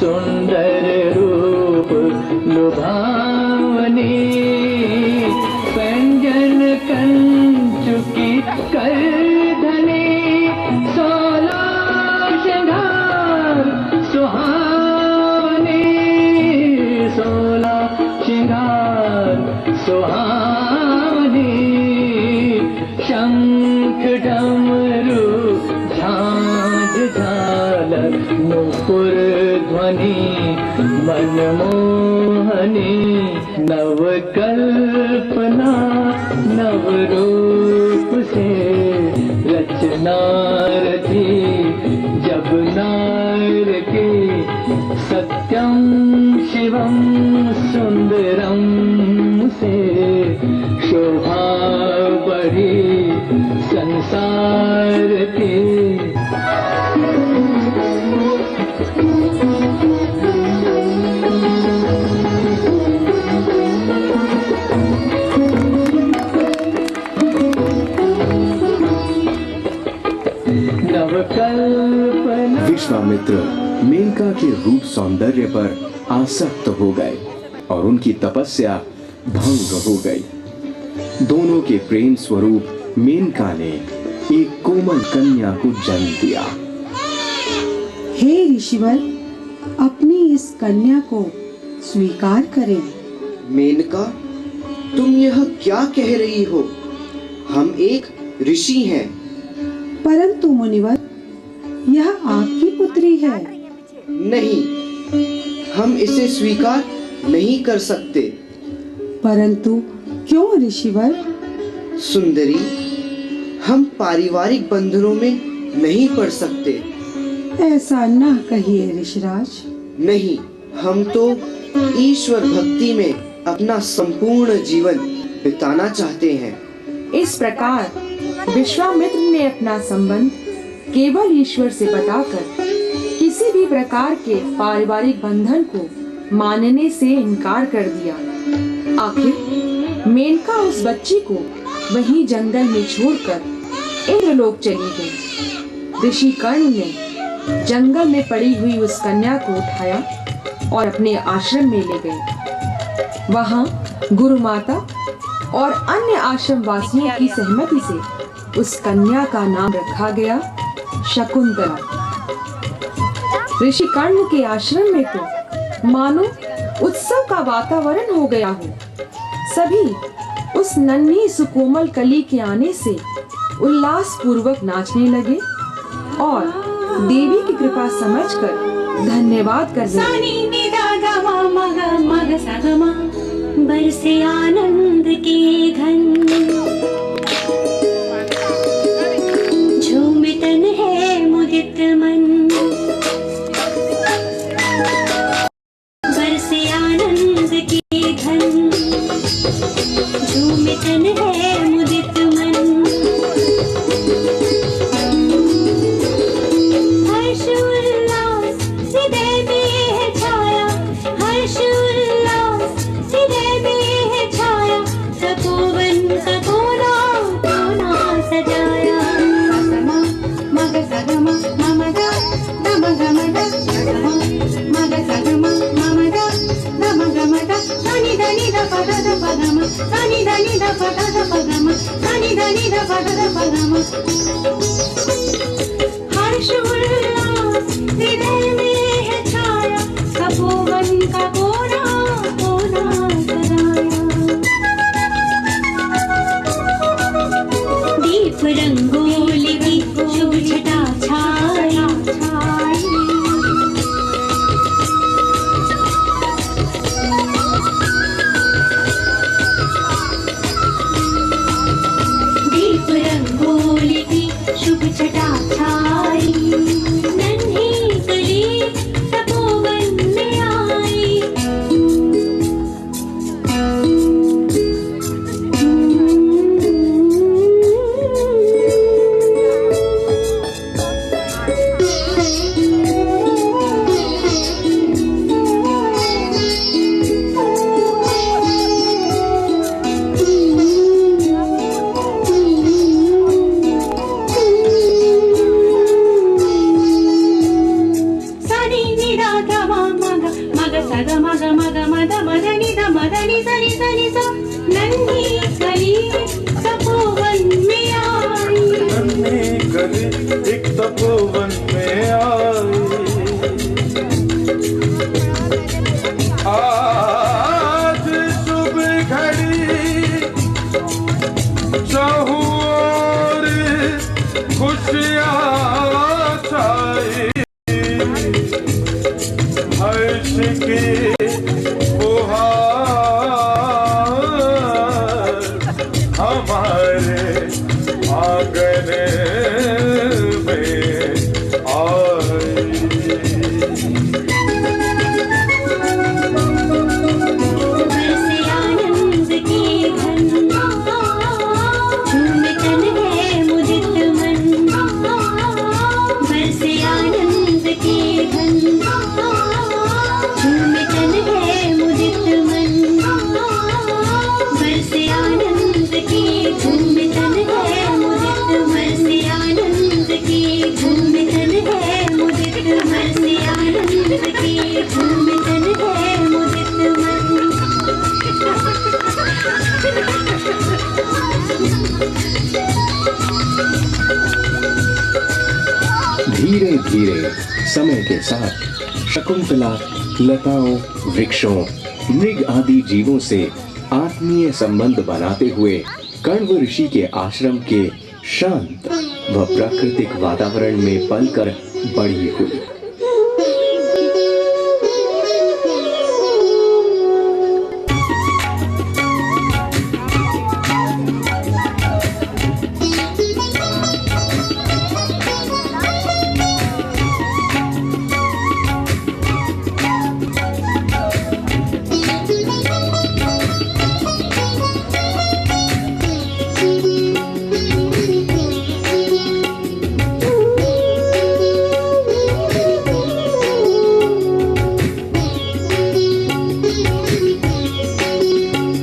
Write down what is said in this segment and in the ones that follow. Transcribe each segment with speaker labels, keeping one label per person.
Speaker 1: सुंदर रूप लुभावनी, पंजन कंचुकी करधनी, 16 श्रृंगार सुहावनी, 16 श्रृंगार सुहावनी, शंख डमरू झांझ झालर नूपुर ध्वनि मनमोहनी, नवकल्पना नवरूप से रचना रची जब नार की, सत्यम शिवम सुंदरम से शोभा बढ़ी संसार की।
Speaker 2: विश्वामित्र मेनका के रूप सौंदर्य पर आसक्त हो गए और उनकी तपस्या भंग हो गई। दोनों के प्रेम स्वरूप मेनका ने एक कोमल कन्या को जन्म दिया।
Speaker 3: हे ऋषिवर, अपनी इस कन्या को स्वीकार करें।
Speaker 4: मेनका, तुम यह क्या कह रही हो? हम एक ऋषि हैं।
Speaker 3: परंतु मुनिवर, यह आपकी पुत्री है।
Speaker 4: नहीं, हम इसे स्वीकार नहीं कर सकते।
Speaker 3: परंतु क्यों ऋषिवर?
Speaker 4: सुंदरी, हम पारिवारिक बंधनों में नहीं पड़ सकते।
Speaker 3: ऐसा न कहिए ऋषिराज।
Speaker 4: नहीं, हम तो ईश्वर भक्ति में अपना संपूर्ण जीवन बिताना चाहते हैं।
Speaker 5: इस प्रकार विश्वामित्र ने अपना संबंध केवल ईश्वर से बताकर किसी भी प्रकार के पारिवारिक बंधन को मानने से इनकार कर दिया। आखिर मेनका उस बच्ची को वहीं जंगल में छोड़कर इंद्रलोक चली गई। ऋषि कर्ण ने जंगल में पड़ी हुई उस कन्या को उठाया और अपने आश्रम में ले गए। वहां गुरु माता और अन्य आश्रम वासियों की सहमति से उस कन्या का नाम रखा गया शकुंतला। ऋषि कर्ण के आश्रम में तो मानो उत्सव का वातावरण हो गया हो। सभी उस नन्ही सुकोमल कली के आने से उल्लास पूर्वक नाचने लगे और देवी की कृपा समझकर धन्यवाद करने लगे।
Speaker 6: बरसे आनंद के घन, झूमे तन है मुदित मन। बरसे आनंद के घन, झूमे तन है मुदित मन। हर्ष उल्लास हृदय में है छाया, हर्ष उल्लास हृदय में है छाया। तपोवन का कोना कोना सजाया। मग सगम ममगा दम गमगा मग सगम ममगा दम गमगा सनि धनि ध पद ध पदम सनि धनि ध पद ध पदम सनि धनि ध पद ध पदम। हर्ष उल्लास हृदय में है छाया, तपोवन का कोना कोना सजाया। दीप रंगोली की शुभ छटा छाई, दीप रंगोली की शुभ छटा छाई। नन्ही कली तपोवन में आई, सा ग म ग म ग म द म द नि द म द नि सा नि सा नि सा नन्ही कली तपोवन में आई
Speaker 7: नन्ही कली एक तपोवन में आई आज शुभ घड़ी चाहूं और खुशियाँ छाई हर्ष की फुहार हमारे आंगन में आई
Speaker 6: बरसे आनंद की घन झूमे तन है मुदित मन बरसे आनंद की घन झूमे तन है मुदित मन बरसे आनंद की झूमे तन है मुदित बरसे आनंद की झूमे तन है मुदित बरसे आनंद की झूमे तन है मुदित मन
Speaker 2: धीरे धीरे समय के साथ शकुंतला लताओं, वृक्षों, मृग आदि जीवों से आत्मीय संबंध बनाते हुए कण्व ऋषि के आश्रम के शांत व प्राकृतिक वातावरण में पलकर बड़ी हुई।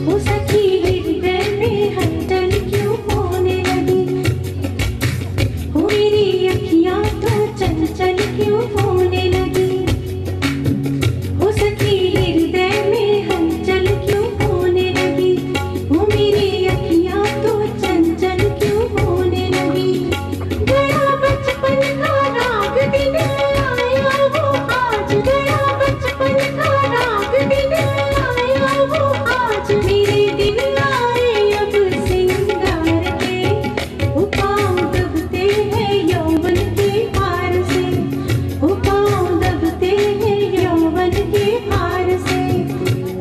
Speaker 6: ओ सखी हृदय में हलचल क्यों होने लगी ओ मेरी अखियां तो चंचल क्यों होने लगी ओ सखी हृदय में हलचल क्यों होने लगी ओ मेरी अखियां तो चंचल क्यों होने लगी गया बचपन का राग दिन आया वो आज गया बचपन का राग दिन आया वो आज मेरे दिन आए अब सिंगार के वो पाँव दबते हैं यौवन के हार से वो पाँव दबते हैं यौवन के हार से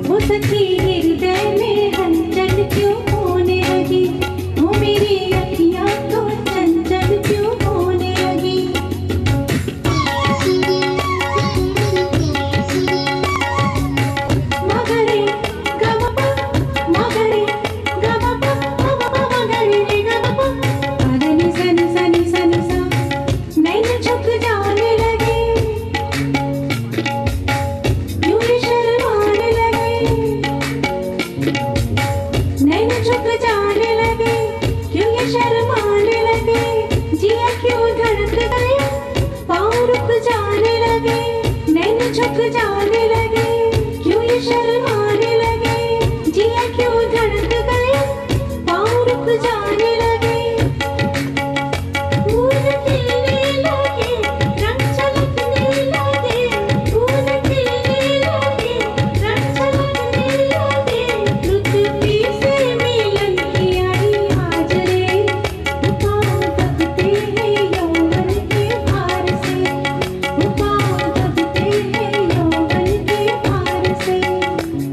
Speaker 6: वो सखी हृदय में हलचल क्यों होने लगी वो मेरी अखियाँ तो चंचल क्यों होने लगी मगरे गमप मगरे गमप मगरे रे गमप अदनि सनि सनि सनि सा नैन झुक जाने लगे क्यों ये शर्माने लगे नैन झुक जाने लगे क्यों ये शर्माने लगे जिया क्यों धड़क गया पाँव रुक जाने लगे नैन झुक जाने लगे क्यों ये शर्माने लगे जिया क्यों धड़क गया पाँव रुक जाने लगे फूल खिलने लगे रंग छलकने लगे फूल खिलने लगे रंग छलकने लगे पृथ्वी से मिलन की आई आज रे वो पाँव दबते हैं यौवन के हार से वो पाँव दबते हैं यौवन के हार से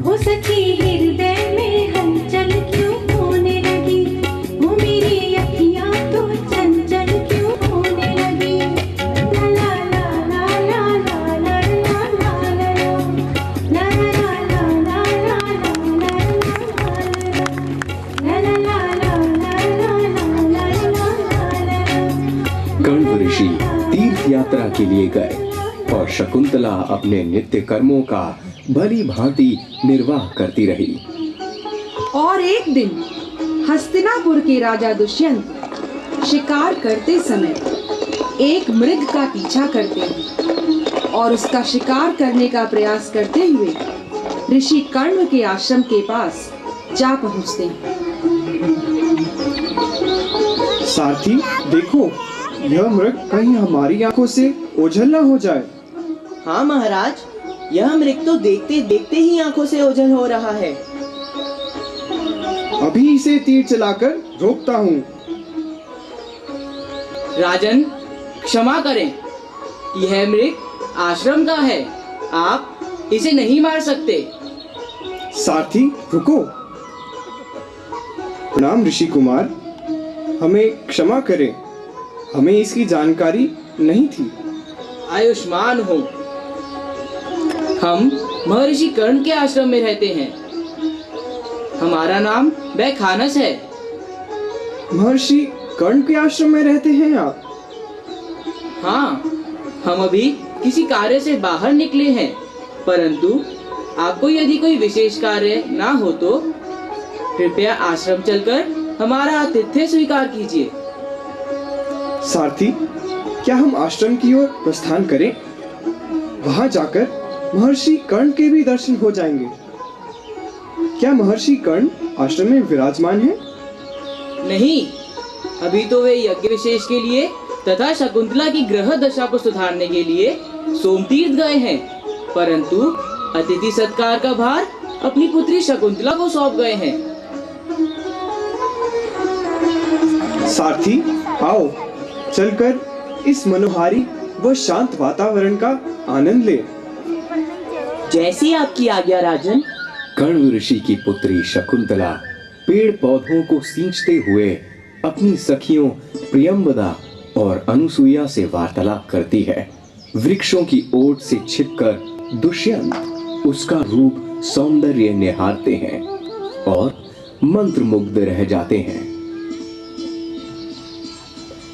Speaker 6: वो सखी हृदय में हलचल क्यों होने लगी वो मेरी अखियाँ तो चंचल क्यों होने लगी ला ला ला ला ला ला ला ला ला ला ला ला ला ला
Speaker 2: कण्व ऋषि तीर्थ यात्रा के लिए गए और शकुंतला अपने नित्य कर्मों का भली भांति निर्वाह करती रही।
Speaker 5: और एक दिन हस्तिनापुर के राजा दुष्यंत शिकार करते समय एक मृग का पीछा करते हैं और उसका शिकार करने का प्रयास करते हुए ऋषि कर्ण के आश्रम के पास जा पहुंचते हैं।
Speaker 8: सारथी देखो, यह मृग कहीं हमारी आंखों से ओझल न हो जाए।
Speaker 4: हाँ महाराज, यह मृग तो देखते देखते ही आंखों से ओझल हो रहा है।
Speaker 8: अभी इसे तीर चलाकर रोकता हूँ।
Speaker 9: राजन, क्षमा करें, यह मृग आश्रम का है, आप इसे नहीं मार सकते।
Speaker 8: सारथी रुको। प्रणाम ऋषि कुमार, हमें क्षमा करें, हमें इसकी जानकारी नहीं थी।
Speaker 9: आयुष्मान हो। हम महर्षि कर्ण के आश्रम में रहते हैं। हमारा नाम बैखानस है।
Speaker 8: महर्षि कर्ण के आश्रम में रहते हैं आप?
Speaker 9: हाँ, हम अभी किसी कार्य से बाहर निकले हैं, परंतु आपको यदि कोई विशेष कार्य ना हो तो कृपया आश्रम चलकर हमारा आतिथ्य स्वीकार कीजिए।
Speaker 8: सारथी, क्या हम आश्रम की ओर प्रस्थान करें? वहां जाकर महर्षि कर्ण के भी दर्शन हो जाएंगे। क्या महर्षि कर्ण आश्रम में विराजमान है?
Speaker 9: नहीं, अभी तो वे यज्ञ विशेष के लिए तथा शकुंतला की ग्रह दशा को सुधारने के लिए सोमतीर्थ गए हैं, परंतु अतिथि सत्कार का भार अपनी पुत्री शकुंतला को सौंप गए हैं।
Speaker 8: सारथी आओ, चलकर इस मनोहारी व शांत वातावरण का आनंद ले।
Speaker 4: जैसी आपकी आज्ञा राजन।
Speaker 2: कर्ण ऋषि की पुत्री शकुंतला पेड़ पौधों को सींचते हुए अपनी सखियों प्रियंवदा और अनुसुईया से वार्तालाप करती है। वृक्षों की ओट से छिपकर दुष्यंत उसका रूप सौंदर्य निहारते हैं और मंत्रमुग्ध रह जाते हैं।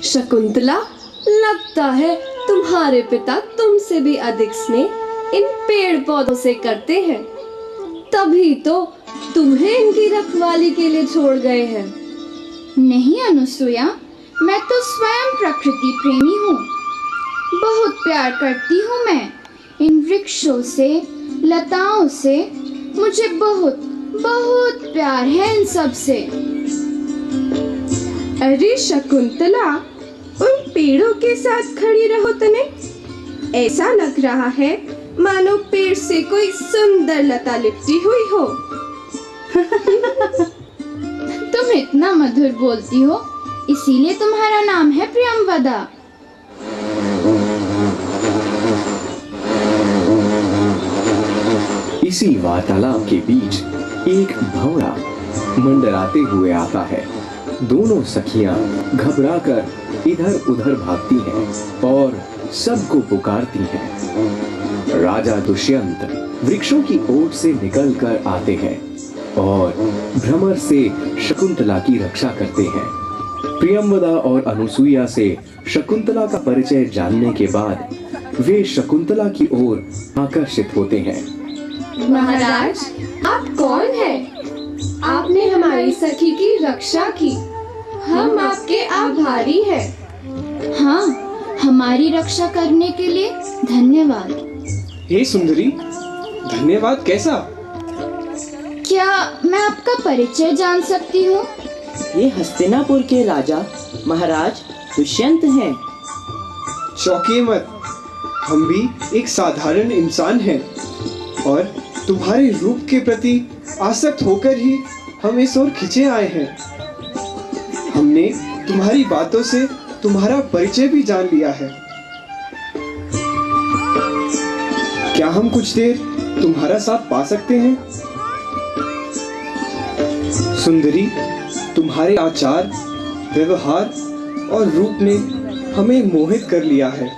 Speaker 10: शकुंतला, लगता है तुम्हारे पिता तुमसे भी अधिक स्नेह इन पेड़ पौधों से करते हैं, तभी तो तुम्हें इनकी रखवाली के लिए छोड़ गए हैं।
Speaker 11: नहीं अनुसुईया, मैं तो स्वयं प्रकृति प्रेमी हूँ। बहुत प्यार करती हूँ मैं इन वृक्षों से, लताओं से। मुझे बहुत बहुत प्यार है इन सब से।
Speaker 10: अरे शकुंतला, उन पेड़ों के साथ खड़ी रहो तने। ऐसा लग रहा है मानो पेड़ से कोई सुंदर लता लिपटी हुई हो।
Speaker 11: तुम इतना मधुर बोलती हो, इसीलिए तुम्हारा नाम है प्रियंवदा।
Speaker 2: इसी वार्तालाप के बीच एक भंवरा मंडराते हुए आता है। दोनों सखियां घबराकर इधर उधर भागती हैं और सबको पुकारती हैं। राजा दुष्यंत वृक्षों की ओट से निकलकर आते हैं और भ्रमर से शकुंतला की रक्षा करते हैं। प्रियंवदा और अनुसुईया से शकुंतला का परिचय जानने के बाद वे शकुंतला की ओर आकर्षित होते हैं।
Speaker 10: महाराज, आप कौन हैं? आपने हमारी सखी की रक्षा की, हम आपके आभारी हैं।
Speaker 11: हाँ, हमारी रक्षा करने के लिए धन्यवाद।
Speaker 8: हे सुंदरी, धन्यवाद कैसा?
Speaker 11: क्या मैं आपका परिचय जान सकती हूँ?
Speaker 4: ये हस्तिनापुर के राजा महाराज दुष्यंत हैं।
Speaker 8: चौंकिए मत, हम भी एक साधारण इंसान हैं और तुम्हारे रूप के प्रति आसक्त होकर ही हम इस ओर खिंचे आए हैं। हमने तुम्हारी बातों से तुम्हारा परिचय भी जान लिया है। क्या हम कुछ देर तुम्हारा साथ पा सकते हैं? सुंदरी, तुम्हारे आचार, व्यवहार और रूप ने हमें मोहित कर लिया है।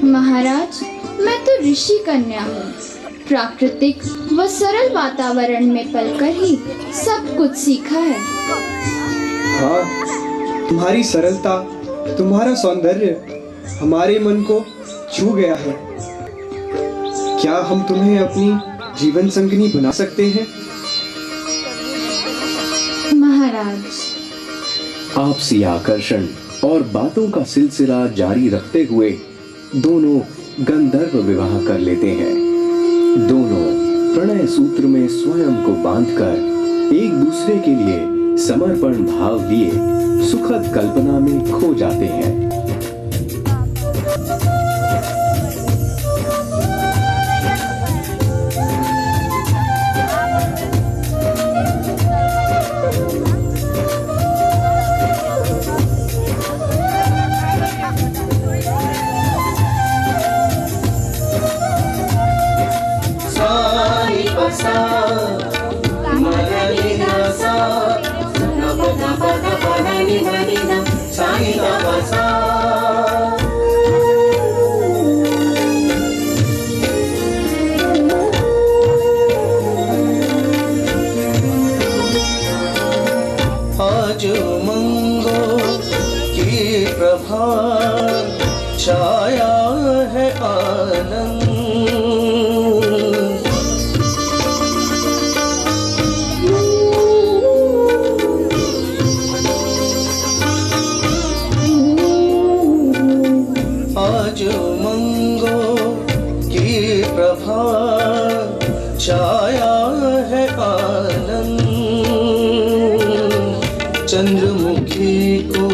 Speaker 11: महाराज, मैं तो ऋषि कन्या हूँ। प्राकृतिक व सरल वातावरण में पलकर ही सब कुछ सीखा है।
Speaker 8: हाँ, तुम्हारी सरलता, तुम्हारा सौंदर्य हमारे मन को छू गया है। क्या हम तुम्हें अपनी जीवन संगिनी बना सकते हैं?
Speaker 11: महाराज,
Speaker 2: आपसी आकर्षण और बातों का सिलसिला जारी रखते हुए दोनों गंधर्व विवाह कर लेते हैं। दोनों प्रणय सूत्र में स्वयं को बांधकर एक दूसरे के लिए समर्पण भाव लिए सुखद कल्पना में खो जाते हैं।
Speaker 12: आज उमंगों की प्रभा छाया है आनंद। आज उमंगों की प्रभा छाया है आनंद। चंद्रमुखी को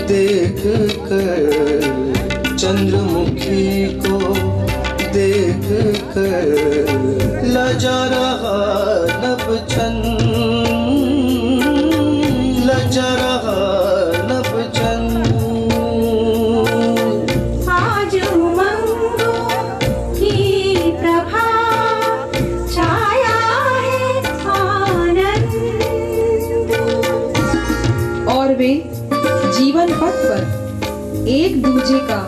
Speaker 12: देख कर, चंद्रमुखी को देख कर लजा रहा नभ चंद, लजा रहा नभ चंद।
Speaker 6: आज उमंगों की प्रभा छाया है आनंद।
Speaker 5: और वे जीवन पथ पर एक दूजे का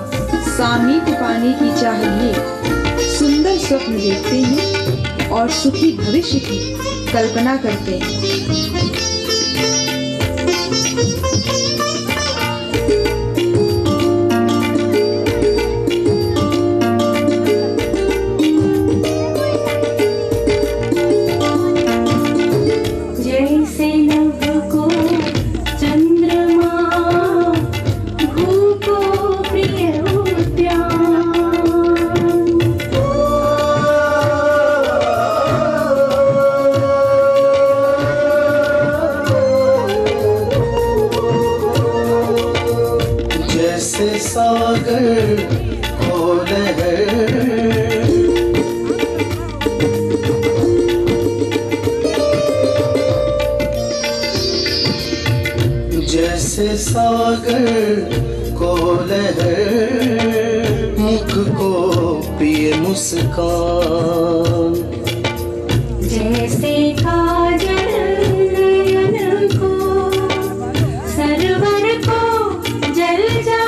Speaker 5: सामीप्य पाने की चाह लिए सुंदर स्वप्न देखते हैं और सुखी भविष्य की कल्पना करते हैं।
Speaker 6: जैसे नभ को चंद्रमा, भू को प्रिय उद्यान।
Speaker 12: जैसे सागर को लहर, जैसे सागर को लहर, मुख को प्रिय मुस्कान।
Speaker 6: जैसे काजल नयन को सरवर को जल जा।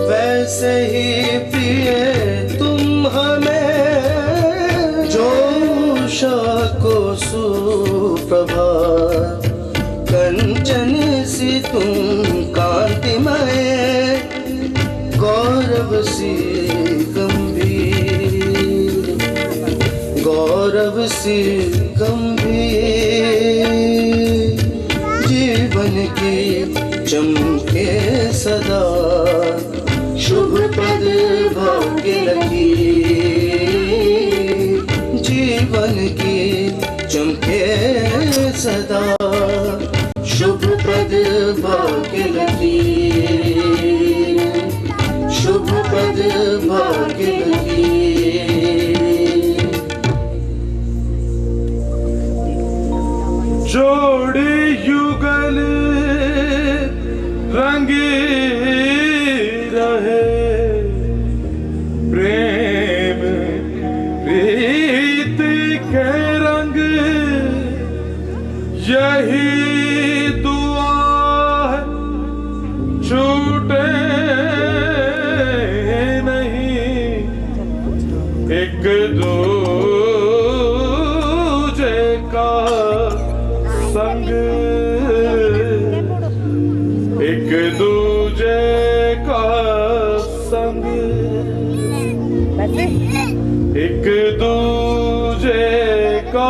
Speaker 12: वैसे ही प्रिय तुम हमें, जो उषा को सुप्रभा, कंचन सी तुम कांतिमय, गौरव सी गंभीर, गौरव सी गंभीर। जीवन की चमके सदा, शुभ पद भाग्य लगी। जीवन की चमके सदा,
Speaker 7: एक दूजे का संग, एक दूजे का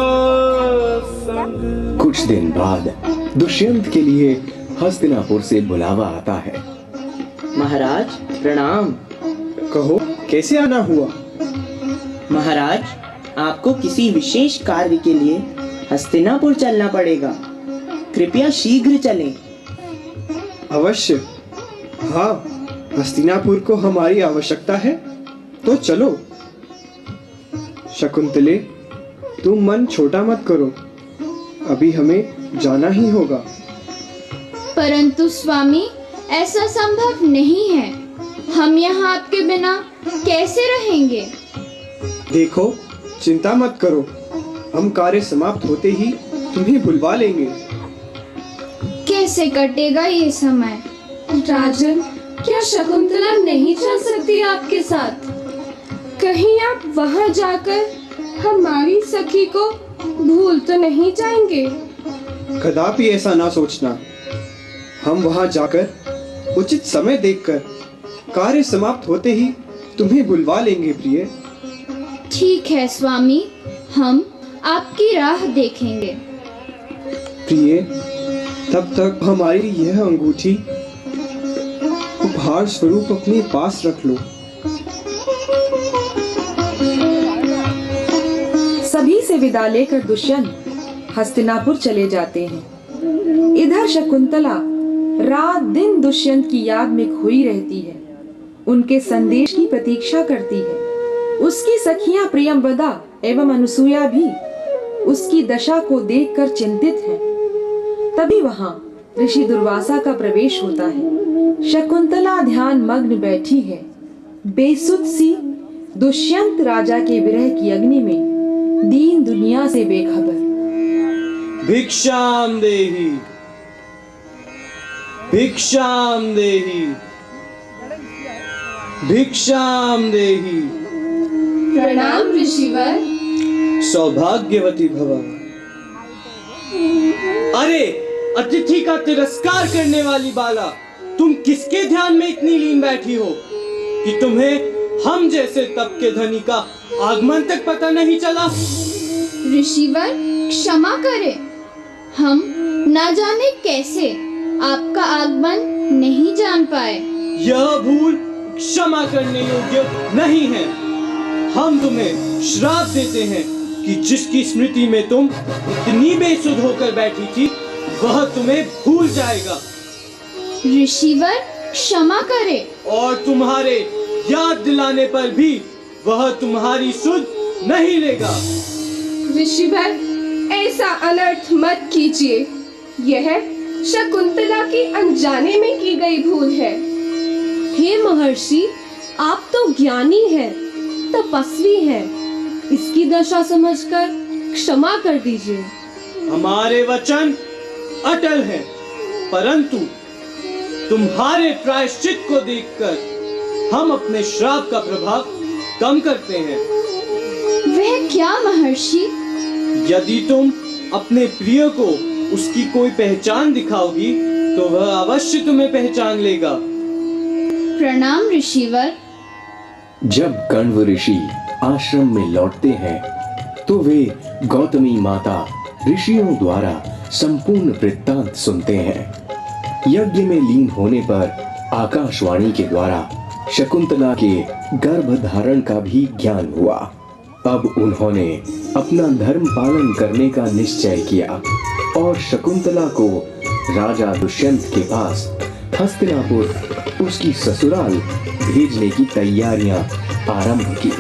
Speaker 7: संग।
Speaker 2: कुछ दिन बाद दुष्यंत के लिए हस्तिनापुर से बुलावा आता है।
Speaker 9: महाराज प्रणाम।
Speaker 8: कहो, कैसे आना हुआ?
Speaker 9: महाराज, आपको किसी विशेष कार्य के लिए हस्तिनापुर चलना पड़ेगा। कृपया शीघ्र चलें।
Speaker 8: अवश्य। हाँ, हस्तिनापुर को हमारी आवश्यकता है, तो चलो। शकुंतले, तुम मन छोटा मत करो, अभी हमें जाना ही होगा।
Speaker 11: परंतु स्वामी, ऐसा संभव नहीं है। हम यहाँ आपके बिना कैसे रहेंगे?
Speaker 8: देखो, चिंता मत करो, हम कार्य समाप्त होते ही तुम्हें बुलवा लेंगे।
Speaker 11: कैसे कटेगा ये समय?
Speaker 10: राजन, क्या शकुंतला नहीं चल सकती आपके साथ? कहीं आप वहाँ जाकर हमारी सखी को भूल तो नहीं जाएंगे?
Speaker 8: कदापि ऐसा ना सोचना। हम वहाँ जाकर उचित समय देखकर कार्य समाप्त होते ही तुम्हें बुलवा लेंगे प्रिय।
Speaker 11: ठीक है स्वामी, हम आपकी राह देखेंगे।
Speaker 8: प्रिय, तब तक हमारी यह अंगूठी उपहार स्वरूप अपने पास रख लो।
Speaker 5: सभी से विदा लेकर दुष्यंत हस्तिनापुर चले जाते हैं। इधर शकुंतला रात दिन दुष्यंत की याद में खोई रहती है, उनके संदेश की प्रतीक्षा करती है। उसकी सखियां प्रियंवदा एवं अनुसूया भी उसकी दशा को देखकर चिंतित हैं। तभी वहां ऋषि दुर्वासा का प्रवेश होता है। शकुंतला ध्यान मग्न बैठी है, बेसुध सी, दुष्यंत राजा के विरह की अग्नि में दीन दुनिया से बेखबर।
Speaker 13: भिक्षाम देहि, भिक्षाम देहि, भिक्षाम देहि।
Speaker 10: प्रणाम ऋषिवर।
Speaker 13: सौभाग्यवती भव। अरे अतिथि का तिरस्कार करने वाली बाला, तुम किसके ध्यान में इतनी लीन बैठी हो कि तुम्हें हम जैसे तप के धनी का आगमन तक पता नहीं चला?
Speaker 11: ऋषिवर, क्षमा करें, हम न जाने कैसे आपका आगमन नहीं जान पाए।
Speaker 13: यह भूल क्षमा करने योग्य नहीं है। हम तुम्हें श्राप देते हैं कि जिसकी स्मृति में तुम इतनी बेसुध होकर बैठी थी, वह तुम्हें भूल जाएगा।
Speaker 11: ऋषिवर, क्षमा करें।
Speaker 13: और तुम्हारे याद दिलाने पर भी वह तुम्हारी सुध नहीं लेगा।
Speaker 10: ऋषिवर, ऐसा अनर्थ मत कीजिए। यह शकुंतला की अनजाने में की गई भूल है।
Speaker 14: हे महर्षि, आप तो ज्ञानी हैं, तपस्वी हैं, इसकी दशा समझकर क्षमा कर दीजिए।
Speaker 13: हमारे वचन अटल हैं, परंतु तुम्हारे प्रायश्चित को देखकर हम अपने श्राप का प्रभाव कम करते हैं।
Speaker 11: वह क्या महर्षि?
Speaker 13: यदि तुम अपने प्रिय को उसकी कोई पहचान दिखाओगी, तो वह अवश्य तुम्हें पहचान लेगा।
Speaker 11: प्रणाम ऋषिवर।
Speaker 2: जब कण्व ऋषि आश्रम में लौटते हैं, तो वे गौतमी माता ऋषियों द्वारा संपूर्ण वृत्तांत सुनते हैं। यज्ञ में लीन होने पर आकाशवाणी के द्वारा शकुंतला के गर्भ धारण का भी ज्ञान हुआ। अब उन्होंने अपना धर्म पालन करने का निश्चय किया और शकुंतला को राजा दुष्यंत के पास हस्तिनापुर उसकी ससुराल भेजने की तैयारियां आरंभ की।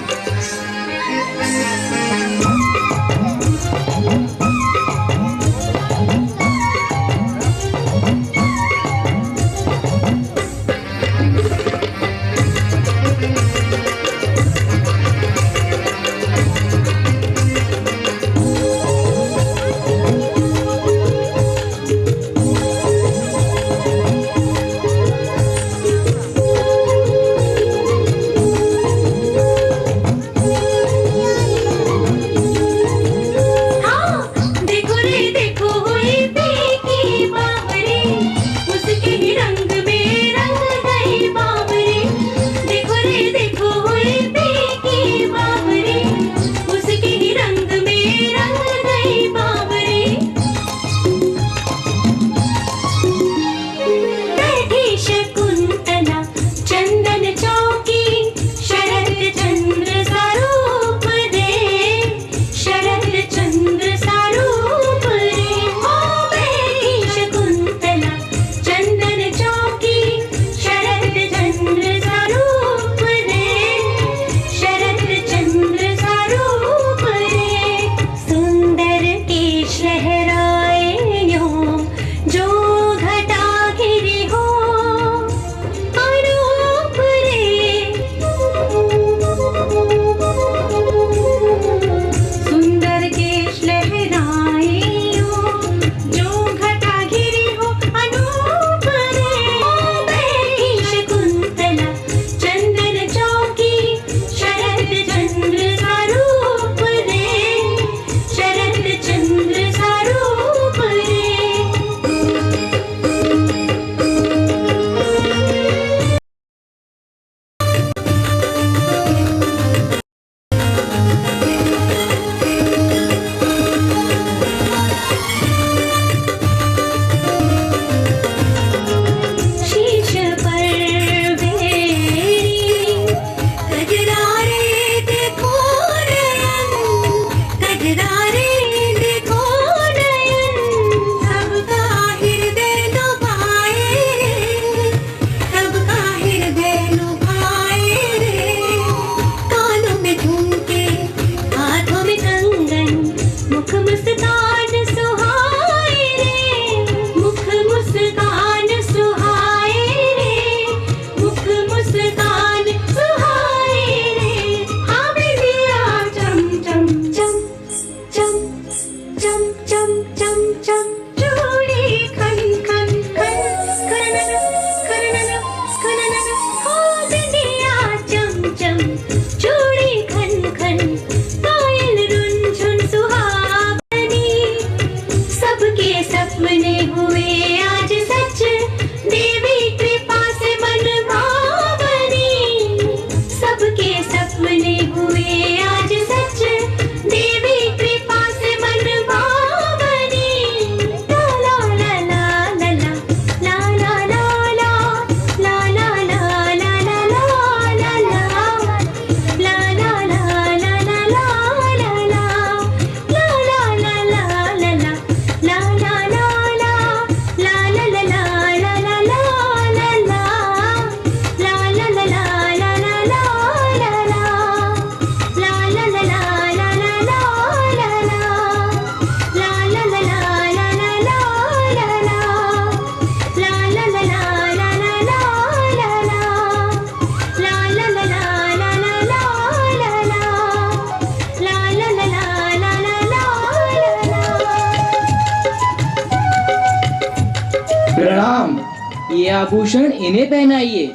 Speaker 9: ये आभूषण इन्हें पहनाइए।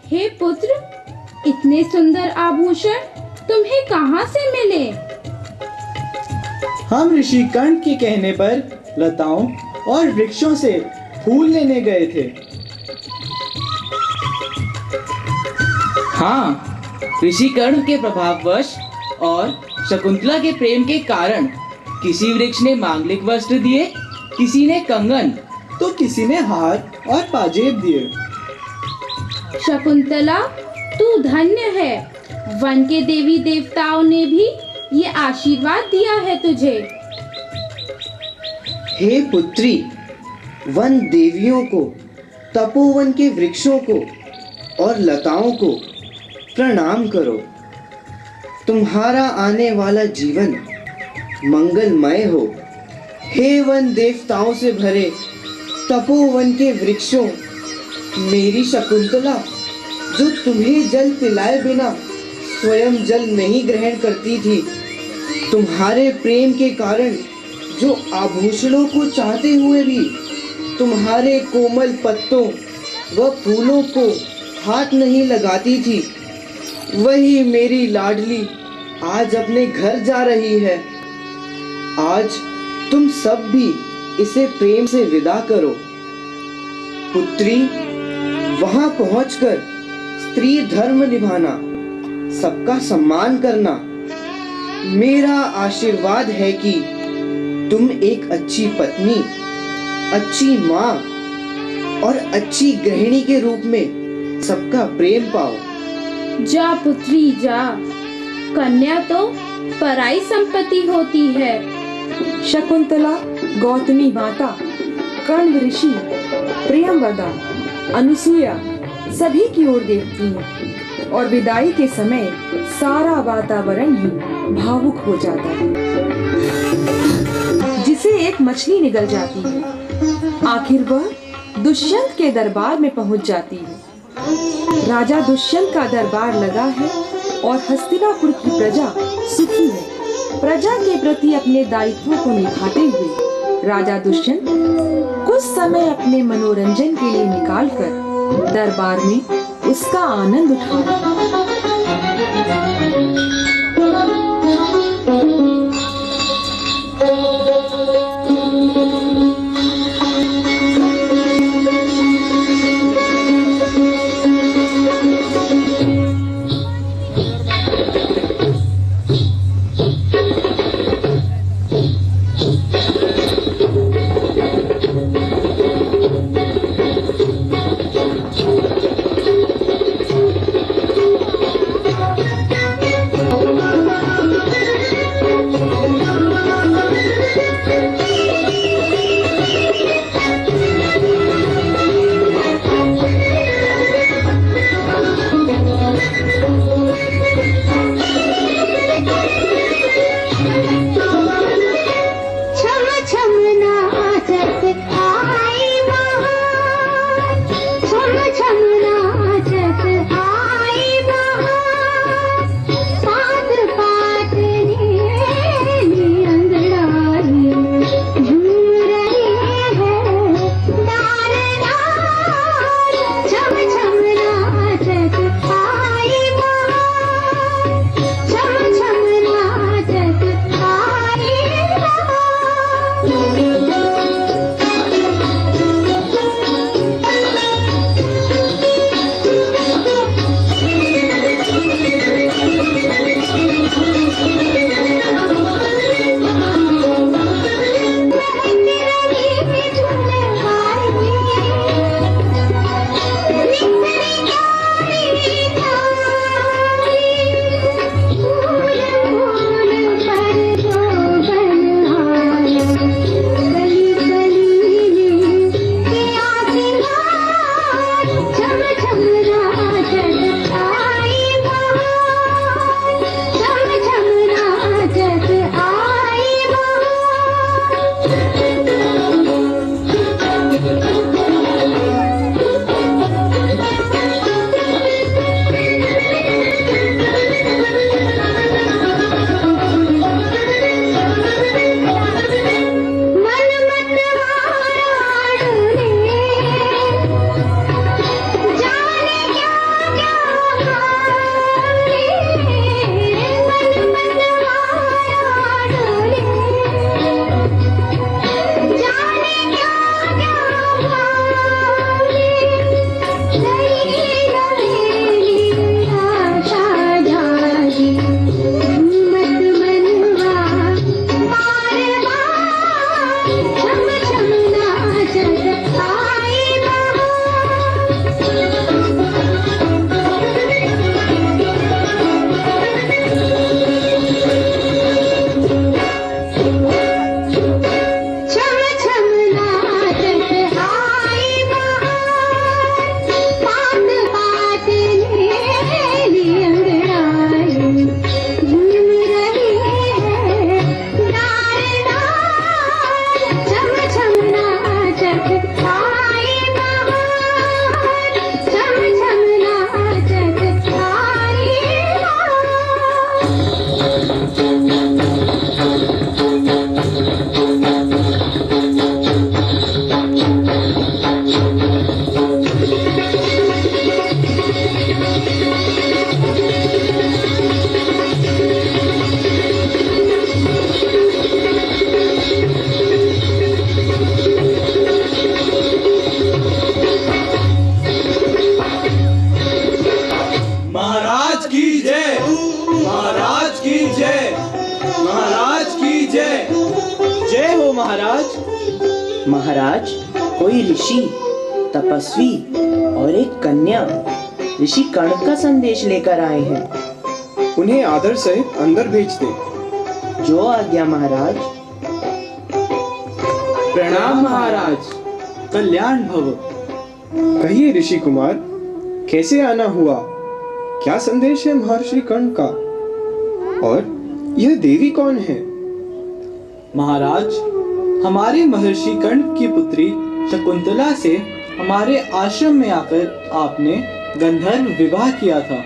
Speaker 11: हे पुत्र, इतने सुंदर आभूषण तुम्हें कहाँ से मिले?
Speaker 13: हम ऋषि कर्ण के कहने पर लताओं और वृक्षों से फूल लेने गए थे।
Speaker 9: हाँ, ऋषि कर्ण के प्रभाववश और शकुंतला के प्रेम के कारण किसी वृक्ष ने मांगलिक वस्त्र दिए, किसी ने कंगन,
Speaker 13: तो किसी ने हार और पाजेब दिए।
Speaker 11: शकुंतला, तू धन्य है। वन के देवी देवताओं ने भी ये आशीर्वाद दिया है तुझे।
Speaker 4: हे पुत्री, वन देवियों को, तपोवन के वृक्षों को और लताओं को प्रणाम करो। तुम्हारा आने वाला जीवन मंगलमय हो। हे वन देवताओं से भरे तपोवन के वृक्षों, मेरी शकुंतला जो तुम्हें जल पिलाए बिना स्वयं जल नहीं ग्रहण करती थी, तुम्हारे प्रेम के कारण जो आभूषणों को चाहते हुए भी तुम्हारे कोमल पत्तों व फूलों को हाथ नहीं लगाती थी, वही मेरी लाडली आज अपने घर जा रही है। आज तुम सब भी इसे प्रेम से विदा करो। पुत्री, वहां पहुंचकर स्त्री धर्म निभाना, सबका सम्मान करना। मेरा आशीर्वाद है कि तुम एक अच्छी पत्नी, अच्छी माँ और अच्छी गृहिणी के रूप में सबका प्रेम पाओ।
Speaker 11: जा पुत्री जा, कन्या तो पराई संपत्ति होती है।
Speaker 5: शकुंतला गौतमी माता, कर्ण ऋषि, प्रियंवदा, अनुसुईया सभी की ओर देखती है और विदाई के समय सारा वातावरण ही भावुक हो जाता है। जिसे एक मछली निगल जाती है। आखिर वह दुष्यंत के दरबार में पहुंच जाती है। राजा दुष्यंत का दरबार लगा है और हस्तिनापुर की प्रजा सुखी है। प्रजा के प्रति अपने दायित्वों को निभाते हुए राजा दुष्यंत कुछ समय अपने मनोरंजन के लिए निकालकर दरबार में उसका आनंद उठाते।
Speaker 4: महाराज, कोई ऋषि, तपस्वी और एक कन्या ऋषि कर्ण का संदेश लेकर आए हैं।
Speaker 8: उन्हें आदर सहित अंदर भेज दे।
Speaker 4: जो आज्ञा महाराज।
Speaker 13: प्रणाम महाराज, कल्याण भव।
Speaker 8: कहिए ऋषि कुमार, कैसे आना हुआ? क्या संदेश है महर्षि कर्ण का? और यह देवी कौन है?
Speaker 13: महाराज, हमारे महर्षि कर्ण की पुत्री शकुंतला से हमारे आश्रम में आकर आपने गंधर्व विवाह किया था।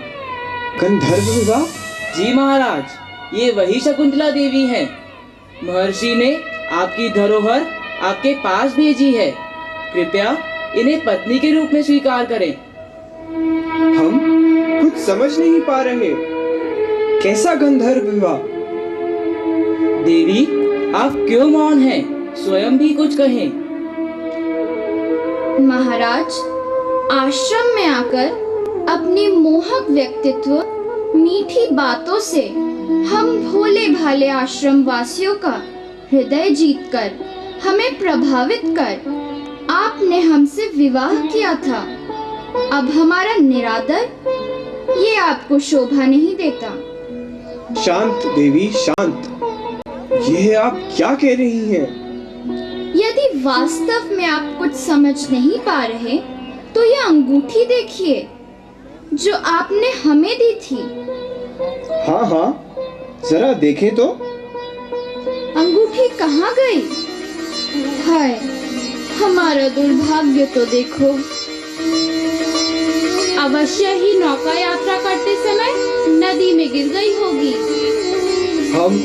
Speaker 8: गंधर्व विवाह?
Speaker 9: जी महाराज, ये वही शकुंतला देवी हैं। महर्षि ने आपकी धरोहर आपके पास भेजी है। कृपया इन्हें पत्नी के रूप में स्वीकार करें।
Speaker 8: हम कुछ समझ नहीं पा रहे। कैसा गंधर्व विवाह?
Speaker 9: देवी, आप क्यों मौन हैं? स्वयं भी कुछ कहें।
Speaker 11: महाराज, आश्रम में आकर अपने मोहक व्यक्तित्व, मीठी बातों से हम भोले भाले आश्रम वासियों का हृदय जीतकर, हमें प्रभावित कर आपने हमसे विवाह किया था। अब हमारा निरादर, ये आपको शोभा नहीं देता।
Speaker 8: शांत देवी, शांत। यह आप क्या कह रही हैं?
Speaker 11: यदि वास्तव में आप कुछ समझ नहीं पा रहे तो यह अंगूठी देखिए जो आपने हमें दी थी।
Speaker 8: हाँ हाँ, जरा देखें तो।
Speaker 11: अंगूठी कहाँ गई? हाय, हमारा दुर्भाग्य तो देखो।
Speaker 14: अवश्य ही नौका यात्रा करते समय नदी में गिर गई होगी।
Speaker 8: हम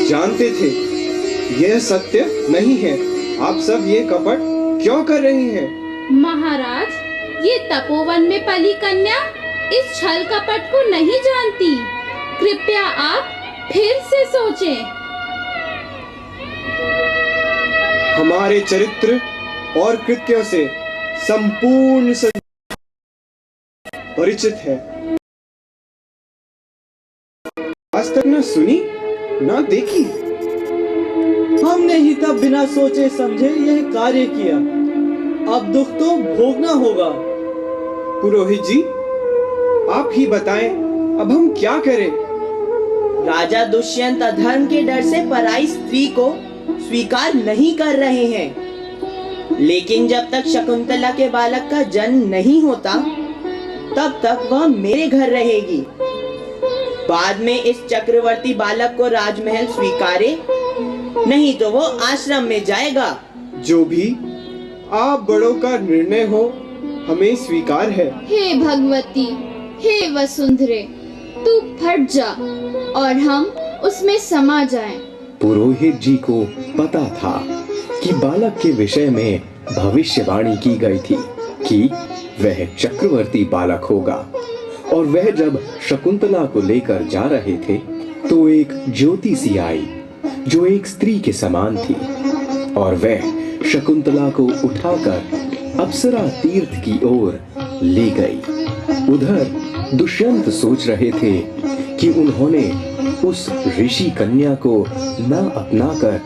Speaker 8: जानते थे यह सत्य नहीं है। आप सब ये कपट क्यों कर रही हैं?
Speaker 14: महाराज, ये तपोवन में पली कन्या इस छल कपट को नहीं जानती। कृपया आप फिर से सोचें।
Speaker 8: हमारे चरित्र और कृत्यों से संपूर्ण परिचित है। आज तक न सुनी न देखी।
Speaker 13: हमने ही तब बिना सोचे समझे यह कार्य किया। अब दुख तो भोगना होगा।
Speaker 8: पुरोहित जी, आप ही बताएं, अब हम क्या करें?
Speaker 4: राजा दुष्यंत अधर्म के डर से पराई स्त्री को स्वीकार नहीं कर रहे हैं। लेकिन जब तक शकुंतला के बालक का जन्म नहीं होता, तब तक वह मेरे घर रहेगी। बाद में इस चक्रवर्ती बालक को राजमहल स्वीकारे, नहीं तो वो आश्रम में जाएगा।
Speaker 8: जो भी आप बड़ों का निर्णय हो, हमें स्वीकार है।
Speaker 11: हे भगवती, हे वसुंधरे, तू फट जा और हम उसमें समा जाएं।
Speaker 2: पुरोहित जी को पता था कि बालक के विषय में भविष्यवाणी की गई थी कि वह चक्रवर्ती बालक होगा। और वह जब शकुंतला को लेकर जा रहे थे तो एक ज्योति सी आई जो एक स्त्री के समान थी, और वह शकुंतला को उठाकर अप्सरा तीर्थ की ओर ले गई। उधर दुष्यंत सोच रहे थे कि उन्होंने उस ऋषि कन्या को न अपनाकर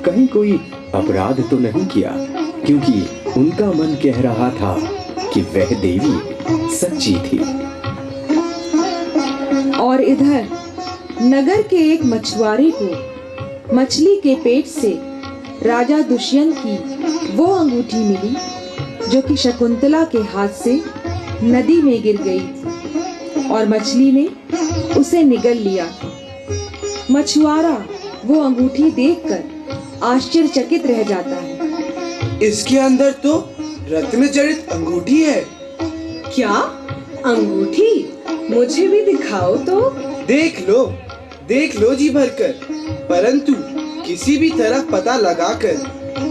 Speaker 2: कहीं कोई अपराध तो नहीं किया, क्योंकि उनका मन कह रहा था कि वह देवी सच्ची थी।
Speaker 5: और इधर नगर के एक मछुआरे को मछली के पेट से राजा दुष्यंत की वो अंगूठी मिली जो कि शकुंतला के हाथ से नदी में गिर गई थी और मछली ने उसे निगल लिया था। मछुआरा वो अंगूठी देखकर आश्चर्यचकित रह जाता है।
Speaker 15: इसके अंदर तो रत्न जड़ित अंगूठी है।
Speaker 16: क्या अंगूठी? मुझे भी दिखाओ तो।
Speaker 15: देख लो जी भरकर, परंतु किसी भी तरह पता लगाकर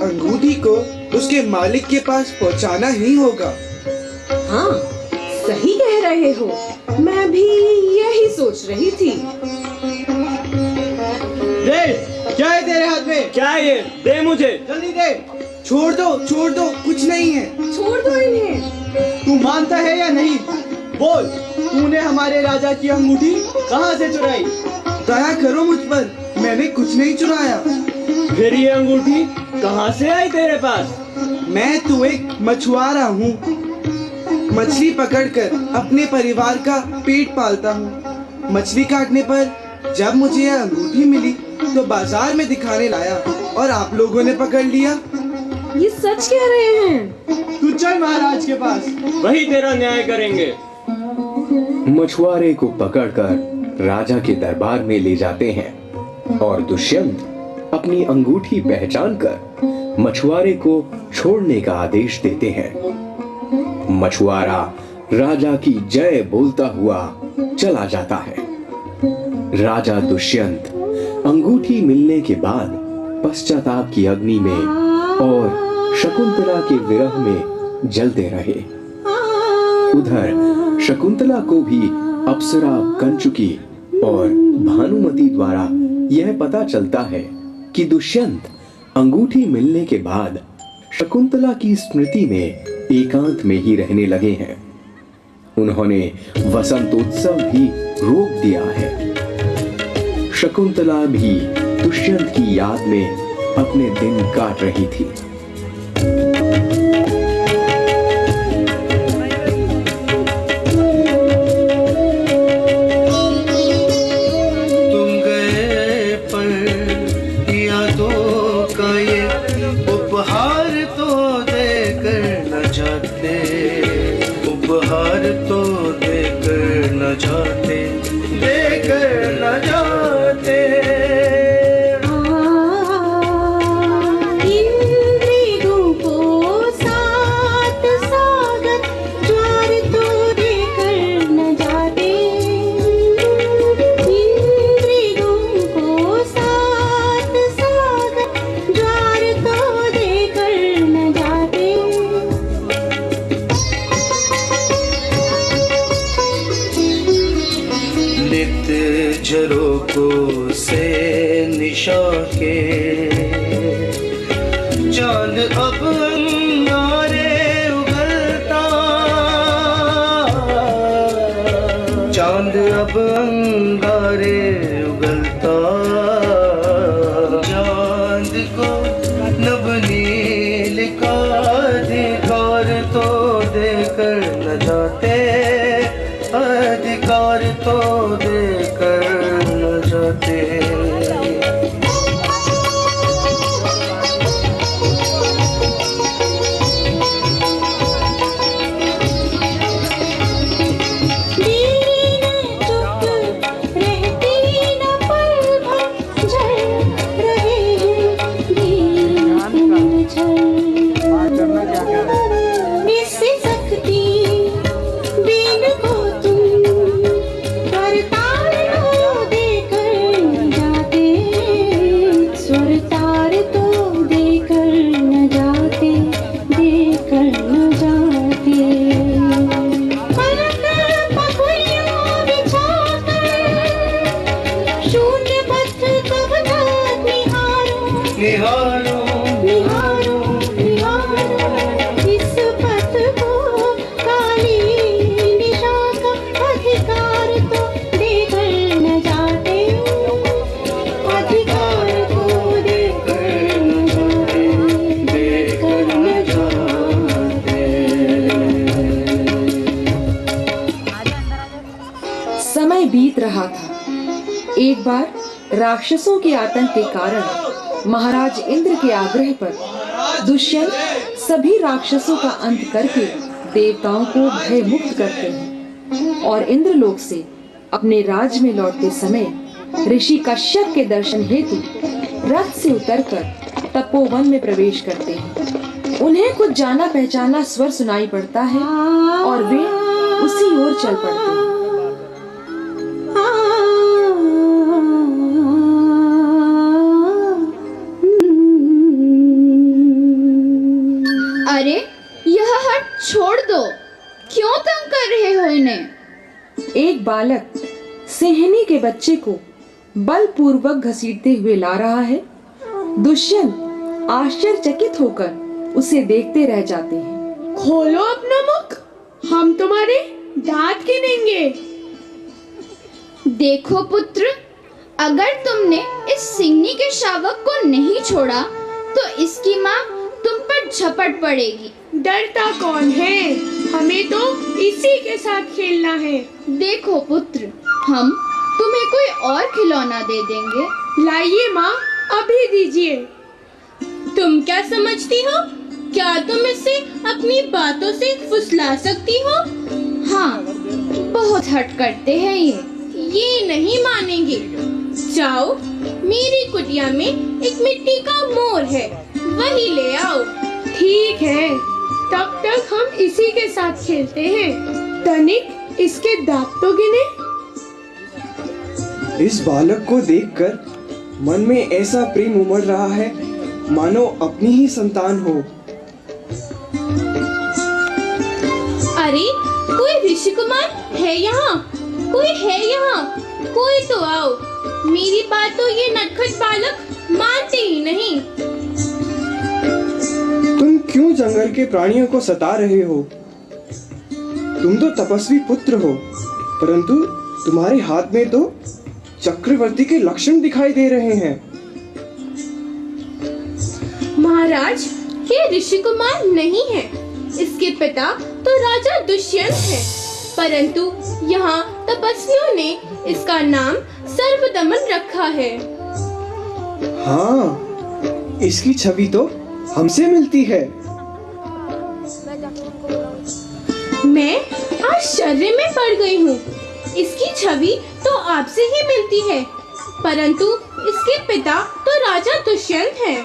Speaker 15: अंगूठी को उसके मालिक के पास पहुंचाना ही होगा।
Speaker 16: हाँ, सही कह रहे हो। मैं भी यही सोच रही थी।
Speaker 13: दे, क्या है तेरे हाथ में? क्या है ये? दे मुझे,
Speaker 15: जल्दी दे। छोड़ दो, कुछ नहीं है।
Speaker 16: छोड़ दो इन्हें।
Speaker 13: तू मानता है या नहीं? बोल, तूने हमारे राजा की अंगूठी कहाँ से चुराई?
Speaker 15: दया करो मुझ पर, मैंने कुछ नहीं चुराया।
Speaker 13: फिर ये अंगूठी कहाँ से आई तेरे पास?
Speaker 15: मैं तो एक मछुआरा हूँ। मछली पकड़कर अपने परिवार का पेट पालता हूँ। मछली काटने पर जब मुझे यह अंगूठी मिली तो बाजार में दिखाने लाया और आप लोगों ने पकड़ लिया।
Speaker 16: ये सच कह रहे हैं?
Speaker 13: तू चल महाराज के पास, वही तेरा न्याय करेंगे।
Speaker 2: मछुआरे को पकड़कर राजा के दरबार में ले जाते हैं और दुष्यंत अपनी अंगूठी पहचानकर मछुआरे को छोड़ने का आदेश देते हैं। मछुआरा राजा की जय बोलता हुआ चला जाता है। राजा दुष्यंत अंगूठी मिलने के बाद पश्चाताप की अग्नि में और शकुंतला के विरह में जलते रहे। उधर शकुंतला को भी अप्सरा कंचुकी और भानुमति द्वारा यह पता चलता है कि दुष्यंत अंगूठी मिलने के बाद शकुंतला की स्मृति में एकांत में ही रहने लगे हैं। उन्होंने वसंतोत्सव भी रोक दिया है। शकुंतला भी दुष्यंत की याद में अपने दिन काट रही थी।
Speaker 12: तुम गए पर यादों का ये उपहार तो देकर न जाते, उपहार तो देकर न जाते, देकर न जाते। झरोकों से निशा के चांद अब अंगारे उगलता, चांद अब अंगारे उगलता। चांद को नवनील का अधिकार तो देकर न जाते, अधिकार तो देकर न जाते।
Speaker 5: समय बीत रहा था। एक बार राक्षसों के आतंक के कारण महाराज इंद्र के आग्रह पर दुष्यंत सभी राक्षसों का अंत करके देवताओं को भय मुक्त करते हैं और इंद्रलोक से अपने राज्य में लौटते समय ऋषि कश्यप के दर्शन हेतु रथ से उतरकर तपोवन में प्रवेश करते हैं। उन्हें कुछ जाना पहचाना स्वर सुनाई पड़ता है और वे उसी ओर चल पड़ते हैं।
Speaker 11: अरे यह हट छोड़ दो, क्यों तंग कर रहे हो इन्हें?
Speaker 5: एक बालक सिंहनी के बच्चे को बलपूर्वक घसीटते हुए ला रहा है। दुष्यंत आश्चर्यचकित होकर उसे देखते रह जाते हैं।
Speaker 14: खोलो अपना मुख, हम तुम्हारे दांत गिनेंगे।
Speaker 11: देखो पुत्र, अगर तुमने इस सिंहनी के शावक को नहीं छोड़ा तो इसकी माँ तुम पर झपट पड़ेगी।
Speaker 14: डरता कौन है? हमें तो इसी के साथ खेलना है।
Speaker 11: देखो पुत्र, हम तुम्हें कोई और खिलौना दे देंगे।
Speaker 14: लाइए माँ, अभी दीजिए।
Speaker 17: तुम क्या समझती हो? क्या तुम इसे अपनी बातों से फुसला सकती हो?
Speaker 11: हाँ, बहुत हट करते हैं
Speaker 17: ये नहीं मानेंगे। जाओ, मेरी कुटिया में एक मिट्टी का मोर है, वही ले आओ।
Speaker 14: ठीक है, तब तक हम इसी के साथ खेलते हैं। तनिक इसके दांत तो गिने।
Speaker 8: इस बालक को देखकर मन में ऐसा प्रेम उमड़ रहा है मानो अपनी ही संतान हो।
Speaker 17: अरे, कोई ऋषि कुमार है यहाँ? कोई है यहाँ? कोई तो आओ। मेरी बात तो ये नटखट बालक मानते ही नहीं।
Speaker 8: तुम क्यों जंगल के प्राणियों को सता रहे हो? तुम तो तपस्वी पुत्र हो, परंतु तुम्हारे हाथ में तो चक्रवर्ती के लक्षण दिखाई दे रहे हैं।
Speaker 17: महाराज, ये ऋषि कुमार नहीं है। इसके पिता तो राजा दुष्यंत है, परंतु यहाँ तपस्वियों ने इसका नाम सर्वदमन रखा है।
Speaker 8: हाँ, इसकी छवि तो हमसे मिलती है।
Speaker 17: मैं आश्चर्य में पड़ गई हूँ। इसकी छवि तो आपसे ही मिलती है, परंतु इसके पिता तो राजा दुष्यंत हैं।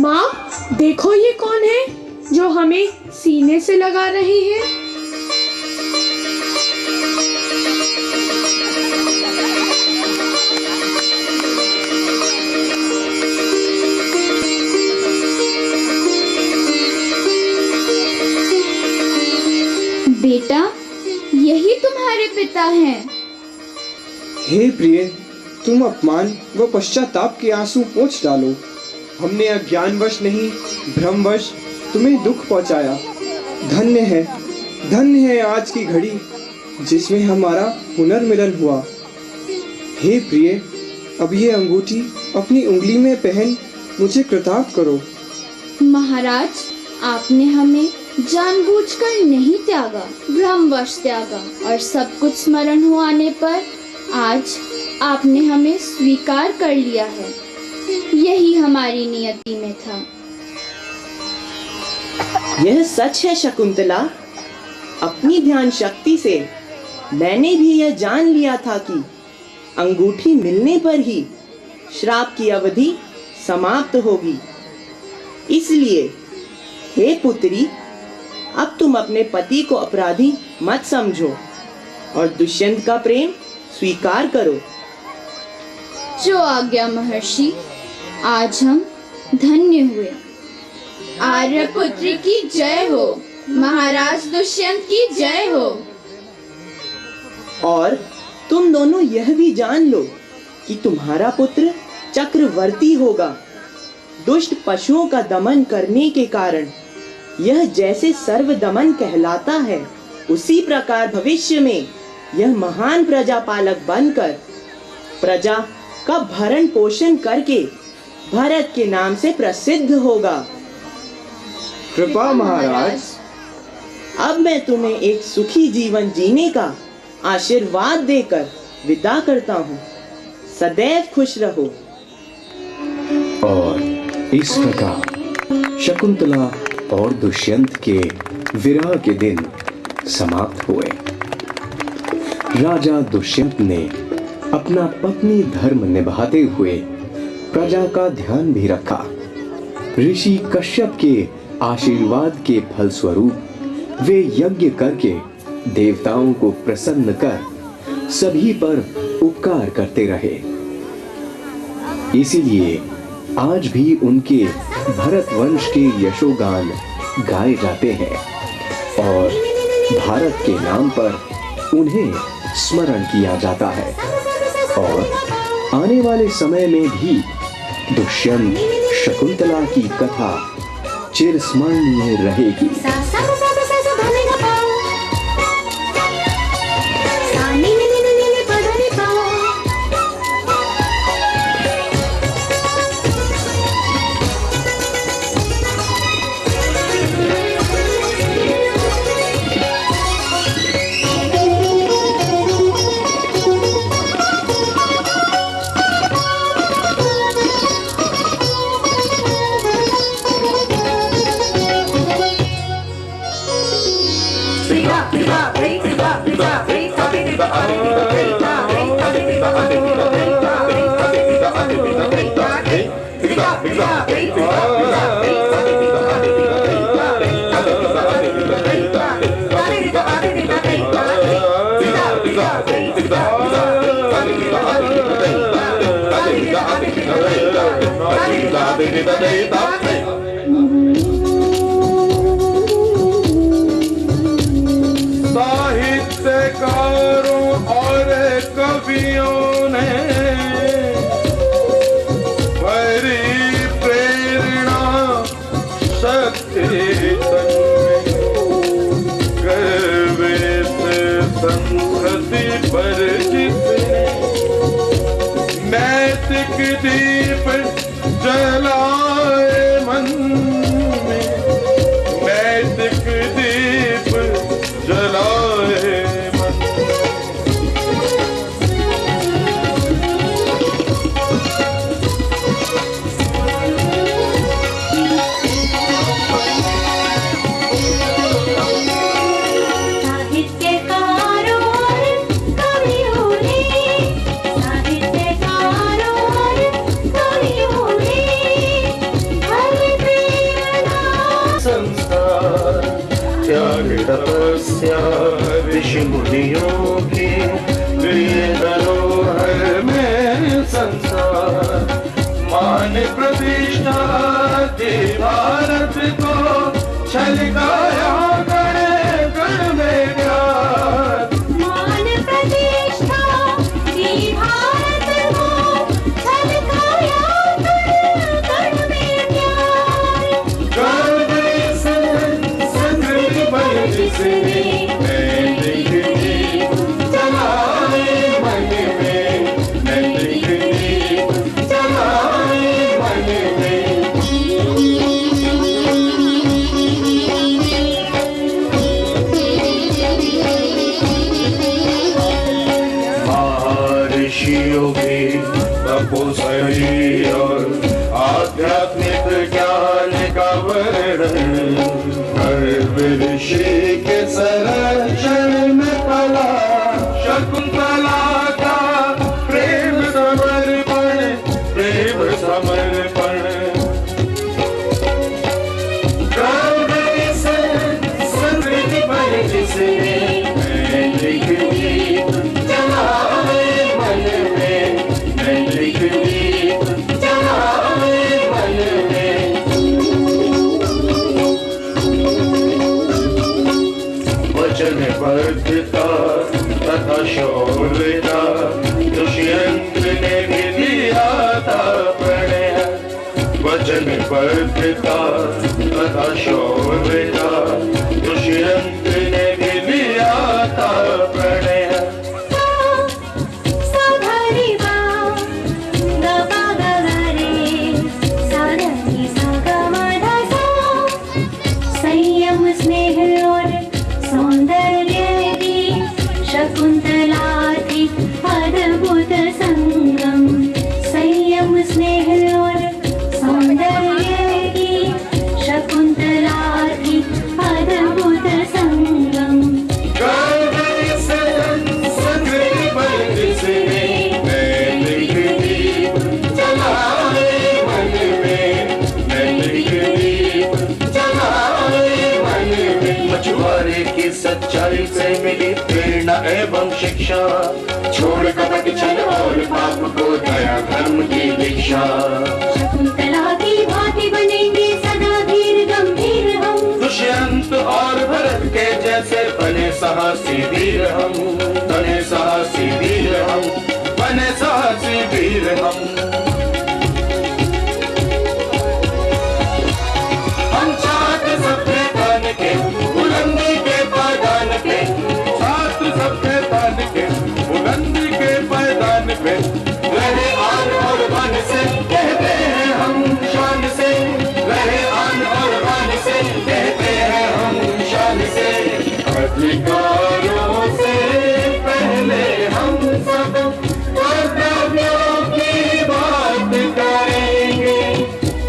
Speaker 14: माँ, देखो ये कौन है जो हमें सीने से लगा रही है?
Speaker 11: बेटा, यही तुम्हारे पिता हैं।
Speaker 8: हे प्रिय, तुम अपमान व पश्चाताप के आंसू पोंछ डालो। हमने अज्ञानवश नहीं, भ्रमवश तुम्हें दुख पहुंचाया। धन्य है आज की घड़ी जिसमें हमारा पुनर्मिलन हुआ। हे प्रिय, अब ये अंगूठी अपनी उंगली में पहन मुझे कृतार्थ करो।
Speaker 11: महाराज, आपने हमें जानबूझकर नहीं त्यागा, भ्रमवश त्यागा, और सब कुछ स्मरण हो आने पर आज आपने हमें स्वीकार कर लिया है। यही हमारी नियति में था।
Speaker 18: यह सच है शकुंतला। अपनी ध्यान शक्ति से मैंने भी यह जान लिया था कि अंगूठी मिलने पर ही श्राप की अवधि समाप्त होगी। इसलिए हे पुत्री, अब तुम अपने पति को अपराधी मत समझो और दुष्यंत का प्रेम स्वीकार करो।
Speaker 11: जो आज्ञा महर्षि। आज हम धन्य हुए।
Speaker 17: आर्यपुत्र की जय हो, महाराज दुष्यंत की जय हो।
Speaker 18: और तुम दोनों यह भी जान लो कि तुम्हारा पुत्र चक्रवर्ती होगा। दुष्ट पशुओं का दमन करने के कारण यह जैसे सर्वदमन कहलाता है, उसी प्रकार भविष्य में यह महान प्रजापालक बनकर प्रजा का भरण पोषण करके भरत के नाम से प्रसिद्ध होगा।
Speaker 8: कृपा महाराज।
Speaker 18: अब मैं तुम्हें एक सुखी जीवन जीने का आशीर्वाद देकर विदा करता हूँ। सदैव खुश रहो।
Speaker 2: और इस प्रकार शकुंतला और दुष्यंत के विरह के दिन समाप्त हुए। राजा दुष्यंत ने अपना पत्नी धर्म निभाते हुए प्रजा का ध्यान भी रखा। ऋषि कश्यप के आशीर्वाद के फलस्वरूप वे यज्ञ करके देवताओं को प्रसन्न कर सभी पर उपकार करते रहे। इसीलिए आज भी उनके भरत वंश के यशोगान गाए जाते हैं और भारत के नाम पर उन्हें स्मरण किया जाता है। और आने वाले समय में भी दुष्यंत शकुंतला की कथा चिरस्मरणीय रहेगी।
Speaker 6: सा
Speaker 7: साहित्यकारों और कवियों ने भरी प्रेरणा सत्य संस्कृति पर जिसने नैतिक दीप जलाए मन में, नैतिक दीप जलाए मन। तपस्या ऋषि मुनियों की प्रिय धरोहर में संसार मान प्रतिष्ठा के भारत को छलकाया गण गण में प्यार।
Speaker 6: मान प्रतिष्ठा की भारत को छलकाया गण गण में प्यार।
Speaker 7: गर्व से संस्कृति पर जिसने नैतिक दीप जलाए मन में, नैतिक दीप जलाए मन में। महर्षियों की तपस्वी और आध्यात्मिक ज्ञान का वर्णन ऋषि के संरक्षण में पला शकुंतला का प्रेम समर्पण, प्रेम समर्पण। संस्कृति पर जिसने नैतिक दीप जलाए मन में, नैतिक दीप जलाए मन में। वचनबद्धता तथा शौर्यता दुष्यंत ने भी दिया था प्रणय। वचनबद्धता तथा शौर्यता दुष्यंत ने भी दिया था प्रणय।
Speaker 6: संयम स्नेह और सौंदर्य की शकुंतला थी अद्भुत संगम। संयम स्नेह और सौंदर्य की शकुंतला थी अद्भुत संगम।
Speaker 7: संस्कृति पर जिसने नैतिक दीप जलाए मन में, नैतिक दीप जलाए मन में। मछुआरे की सच्चाई से मिली प्रेरणा एवं शिक्षा, छोड़ कपट छल और पाप को दया धर्म की दीक्षा।
Speaker 6: शकुंतला की भांति बनेंगे सदा धीर गंभीर हम।
Speaker 7: दुष्यंत और भरत के जैसे बने साहसी वीर हम, बने साहसी वीर हम, बने साहसी वीर हम। हम छात्र सबके तन के बुलंदी के पायदान पे, छात्र सबके तन के बुलंदी के पायदान पे रहे आन और बन से कहते हैं हम शान से, रहे आन और बन से कहते हैं हम शान से। अधिकारों से पहले हम सब कर्तव्यों की बात करेंगे।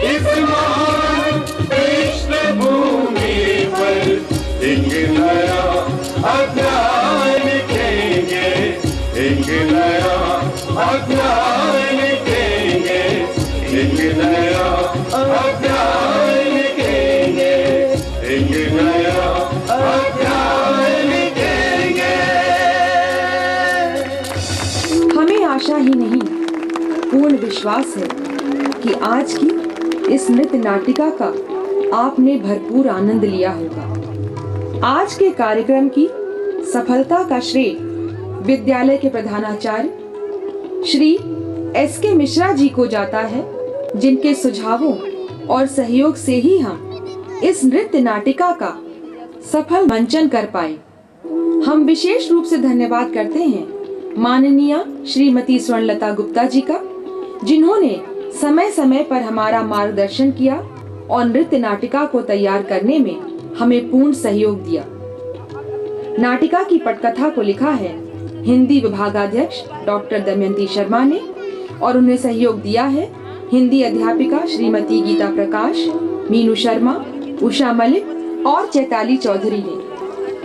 Speaker 7: इस महान पृष्ठभूमि पर एक नया अध्याय लिखेंगे, एक नया अध्याय लिखेंगे, एक नया अध्याय लिखेंगे, एक नया अध्याय लिखेंगे।
Speaker 5: हमें आशा ही नहीं पूर्ण विश्वास है कि आज की इस नृत्य नाटिका का आपने भरपूर आनंद लिया होगा। आज के कार्यक्रम की सफलता का श्रेय विद्यालय के प्रधानाचार्य श्री S.K. मिश्रा जी को जाता है, जिनके सुझावों और सहयोग से ही हम इस नृत्य नाटिका का सफल मंचन कर पाए। हम विशेष रूप से धन्यवाद करते हैं माननीय श्रीमती स्वर्णलता गुप्ता जी का, जिन्होंने समय समय पर हमारा मार्गदर्शन किया और नृत्य नाटिका को तैयार करने में हमें पूर्ण सहयोग दिया। नाटिका की पटकथा को लिखा है हिंदी विभागाध्यक्ष डॉक्टर दमयंती शर्मा ने और उन्हें सहयोग दिया है हिंदी अध्यापिका श्रीमती गीता प्रकाश, मीनू शर्मा, उषा मलिक और चैताली चौधरी ने।